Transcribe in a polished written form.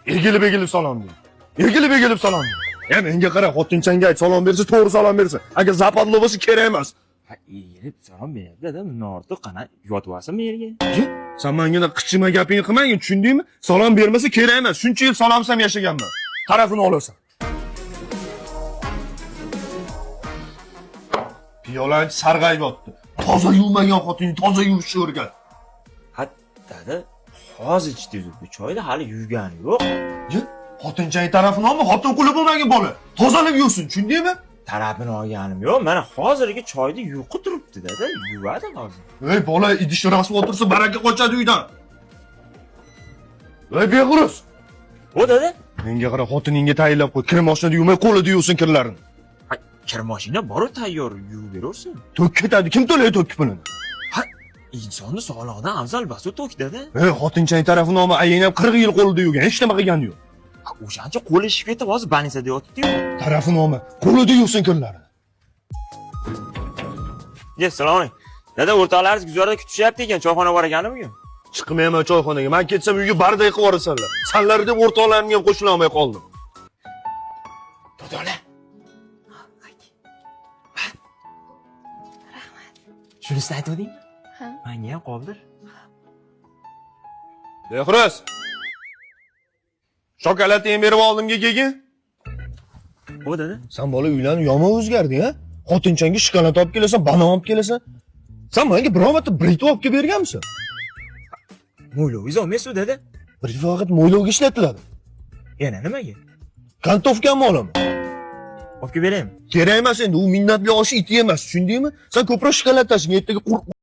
Egilib salom ber. Egilib salom ber. Ya menga qara, xotinchangga ayt, salom bersa, to'g'ri salom bersin. Agar zapadli bo'lsa kerak emas. Ha, egilib salom beradi-da, bundan ortiq qana yotyapsanmi yerga? Sen menga qichima gapingni qilmagin, tushundingmi? Salom bermasa kerak emas. Shuncha yil salomsam yashaganman. Tarafini olasan. Piyolanchi sarg'ayib yotdi. Toza yuvmagan xotinni toza yuvishni o'rgat. Ha, dada, hozir ichdi bu choyni hali yuvgani yo'q. Xotinchang tarafini olma, xotin quli bo'lmagan bola. Tozalab yuvsin, tushundingmi? Tarafini olganim yo'q. Mana hozirgi choyni yuqib turibdi dada, yuvadi hozir. Ey bola, idishni rasm o'tirsa baraka qochadi uydan. Ey beg'urus. O dada, Menga qara, xotiningga tayinlab qo'y, kir mashinada yuvmay qo'lida yuvsin kirlarini. ha, kir mashina bor-ku tayyor, yuvib berursin. To'k ketadi, kim to'laydi to'k pulini? Ha, insonni sog'lig'idan afzal bas to'k dada. Ey xotinchang tarafini olma, ayinab 40 yil qo'lida yurgan, hech nima qilgani yo'q. Ha, o'shancha qo'li ishib ketib hozir больницada yotibdi-yu. Tarafini olma, qo'lida yuvsin kirlarini. Assalomu alaykum. Dada, o'rtoqlaringiz guzarda kutishyapti ekan, choyxona bor ekani bugun. Chiqmayman choyxonaga. Men ketsam uyga barday qilib yuborasanlar. Sanlar deb o'rtoqlarimga ham qo'shila olmay qoldim. Dodolar. Shunisini aytdingmi? Ha. Menga ham qoldir. Behruz. Shokoladni berib oldimga kelgin. O dada. Sen bola uylanib yomon o'zgarding, ha? Xotinchangga shokolad olib kelasan, banan olib kelasan. Sen menga biror marta britva olib kelib berganmisan? Mo'ylovingiz olmaysiz dada? Britva faqat mo'ylovga ishlatiladi. Yana nimaga? Kantovkami olaman? Olib kelib beraymi? Kerak emas endi, u minnatli oshi iti emas, tushundingmi? Sen ko'proq shokolad tashing, ertaga